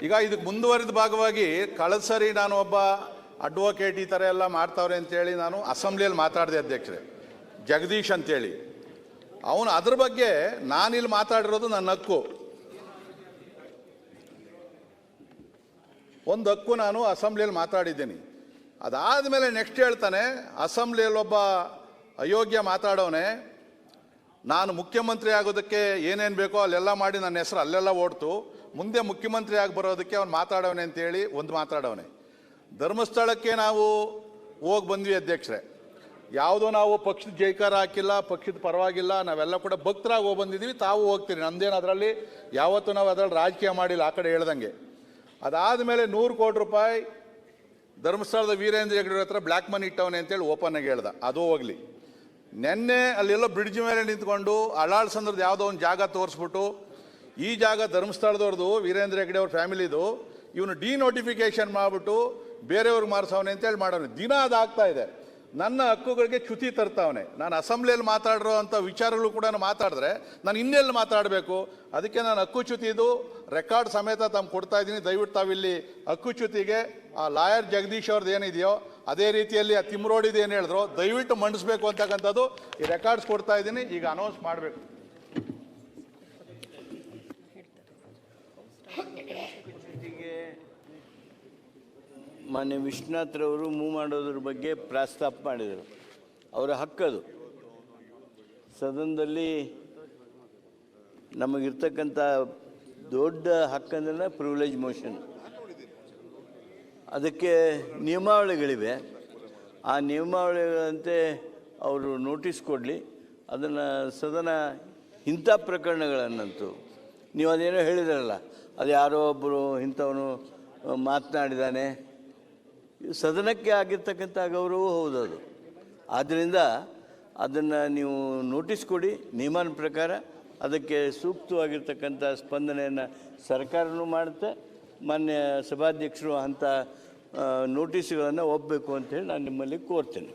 ಈಗ ಇದಕ್ಕೆ ಮುಂದುವರಿದ ಭಾಗವಾಗಿ ಕಳೆದ ಸರಿ ನಾನು ಒಬ್ಬ ಅಡ್ವೊಕೇಟ್ ಈ ಥರ ಎಲ್ಲ ಮಾಡ್ತಾವ್ರೆ ಅಂತೇಳಿ ನಾನು ಅಸೆಂಬ್ಲಿಯಲ್ಲಿ ಮಾತಾಡಿದೆ ಅಧ್ಯಕ್ಷರೇ, ಜಗದೀಶ್ ಅಂತೇಳಿ. ಅವನು ಅದ್ರ ಬಗ್ಗೆ ನಾನಿಲ್ಲಿ ಮಾತಾಡಿರೋದು ನನ್ನ ಹಕ್ಕು, ಒಂದು ಹಕ್ಕು ನಾನು ಅಸೆಂಬ್ಲಿಯಲ್ಲಿ ಮಾತಾಡಿದ್ದೀನಿ. ಅದಾದಮೇಲೆ ನೆಕ್ಸ್ಟ್ ಹೇಳ್ತಾನೆ, ಅಸೆಂಬ್ಲಿಯಲ್ಲಿ ಒಬ್ಬ ಅಯೋಗ್ಯ ಮಾತಾಡೋನೆ, ನಾನು ಮುಖ್ಯಮಂತ್ರಿ ಆಗೋದಕ್ಕೆ ಏನೇನು ಬೇಕೋ ಅಲ್ಲೆಲ್ಲ ಮಾಡಿ ನನ್ನ ಹೆಸರು ಅಲ್ಲೆಲ್ಲ ಓಡ್ತು, ಮುಂದೆ ಮುಖ್ಯಮಂತ್ರಿ ಆಗಿ ಬರೋದಕ್ಕೆ ಅವ್ನು ಮಾತಾಡೋನೆ ಅಂತೇಳಿ ಒಂದು ಮಾತಾಡೋನೆ. ಧರ್ಮಸ್ಥಳಕ್ಕೆ ನಾವು ಹೋಗಿ ಬಂದ್ವಿ ಅಧ್ಯಕ್ಷರೇ, ಯಾವುದೋ ನಾವು ಪಕ್ಷದ ಜೈಕಾರ ಹಾಕಿಲ್ಲ, ಪಕ್ಷದ ಪರವಾಗಿಲ್ಲ, ನಾವೆಲ್ಲ ಕೂಡ ಭಕ್ತರಾಗಿ ಹೋಗಿ ಬಂದಿದ್ದೀವಿ, ತಾವು ಹೋಗ್ತೀರಿ, ನಮ್ದೇನು ಅದರಲ್ಲಿ ಯಾವತ್ತೂ ನಾವು ಅದರಲ್ಲಿ ರಾಜಕೀಯ ಮಾಡಿಲ್ಲ ಆ ಕಡೆ ಹೇಳ್ದಂಗೆ. ಅದಾದಮೇಲೆ 100 ಕೋಟಿ ರೂಪಾಯಿ ಧರ್ಮಸ್ಥಳದ ವೀರೇಂದ್ರ ಹೆಗ್ಗಡೆ ಹತ್ರ ಬ್ಲ್ಯಾಕ್ ಮನಿ ಇಟ್ಟವನೆ ಅಂತೇಳಿ ಓಪನ್ನಾಗಿ ಹೇಳ್ದ, ಅದು ಹೋಗಲಿ. ನೆನ್ನೆ ಅಲ್ಲೆಲ್ಲೋ ಬ್ರಿಡ್ಜ್ ಮೇಲೆ ನಿಂತ್ಕೊಂಡು ಅಳಾಳ್ಸಂದ್ರದ್ದು ಯಾವುದೋ ಒಂದು ಜಾಗ ತೋರಿಸ್ಬಿಟ್ಟು, ಈ ಜಾಗ ಧರ್ಮಸ್ಥಳದವ್ರದ್ದು ವೀರೇಂದ್ರ ಹೆಗ್ಗಡೆ ಅವ್ರ ಫ್ಯಾಮಿಲಿದು, ಇವನು ಡಿನೋಟಿಫಿಕೇಶನ್ ಮಾಡಿಬಿಟ್ಟು ಬೇರೆಯವ್ರಿಗೆ ಮಾರಿಸವನೆ ಅಂತೇಳಿ ಮಾಡೋನು. ದಿನ ಅದಾಗ್ತಾ ಇದೆ. ನನ್ನ ಹಕ್ಕುಗಳಿಗೆ ಚ್ಯುತಿ ತರ್ತಾವನೆ. ನಾನು ಅಸೆಂಬ್ಲಿಯಲ್ಲಿ ಮಾತಾಡಿರೋ ಅಂಥ ವಿಚಾರಗಳು ಕೂಡ ಮಾತಾಡಿದ್ರೆ ನಾನು ಇನ್ನೆಲ್ಲಿ ಮಾತಾಡಬೇಕು? ಅದಕ್ಕೆ ನಾನು ಹಕ್ಕುಚ್ಯುತಿದು ರೆಕಾರ್ಡ್ ಸಮೇತ ತಮ್ಮ ಕೊಡ್ತಾ ಇದ್ದೀನಿ. ದಯವಿಟ್ಟು ತಾವಿಲ್ಲಿ ಹಕ್ಕುಚ್ಯುತಿಗೆ ಆ ಲಾಯರ್ ಜಗದೀಶ್ ಅವ್ರದ್ದು ಏನಿದೆಯೋ ಅದೇ ರೀತಿಯಲ್ಲಿ ಆ ತಿಮ್ರೋಡಿದು ಏನು ಹೇಳಿದ್ರು ದಯವಿಟ್ಟು ಮಂಡಿಸ್ಬೇಕು ಅಂತಕ್ಕಂಥದ್ದು ಈ ರೆಕಾರ್ಡ್ಸ್ ಕೊಡ್ತಾ ಇದ್ದೀನಿ. ಈಗ ಅನೌನ್ಸ್ ಮಾಡಬೇಕು. ಮಾನ್ಯ ವಿಶ್ವನಾಥ್ರವರು ಮೂವ್ ಮಾಡೋದ್ರ ಬಗ್ಗೆ ಪ್ರಸ್ತಾಪ ಮಾಡಿದರು. ಅವರ ಹಕ್ಕದು. ಸದನದಲ್ಲಿ ನಮಗಿರ್ತಕ್ಕಂಥ ದೊಡ್ಡ ಹಕ್ಕಂದ್ರೆ ಪ್ರಿವಿಲೇಜ್ ಮೋಷನ್. ಅದಕ್ಕೆ ನಿಯಮಾವಳಿಗಳಿವೆ. ಆ ನಿಯಮಾವಳಿಗಳಂತೆ ಅವರು ನೋಟಿಸ್ ಕೊಡಲಿ. ಅದನ್ನು ಸದನ ಇಂಥ ಪ್ರಕರಣಗಳನ್ನಂತೂ ನೀವು ಅದೇನೋ ಹೇಳಿದ್ರಲ್ಲ, ಅದು ಯಾರೋ ಒಬ್ಬರು ಇಂಥವನು ಮಾತನಾಡಿದ್ದಾನೆ, ಸದನಕ್ಕೆ ಆಗಿರ್ತಕ್ಕಂಥ ಗೌರವ ಹೌದು ಅದು. ಆದ್ದರಿಂದ ಅದನ್ನು ನೀವು ನೋಟಿಸ್ ಕೊಡಿ, ನಿಯಮನ ಪ್ರಕಾರ ಅದಕ್ಕೆ ಸೂಕ್ತವಾಗಿರ್ತಕ್ಕಂಥ ಸ್ಪಂದನೆಯನ್ನು ಸರ್ಕಾರನೂ ಮಾಡುತ್ತೆ. ಮಾನ್ಯ ಸಭಾಧ್ಯಕ್ಷರು ಅಂಥ ನೋಟಿಸ್ಗಳನ್ನು ಒಪ್ಪಬೇಕು ಅಂತೇಳಿ ನಾನು ನಿಮ್ಮಲ್ಲಿ ಕೋರ್ತೇನೆ.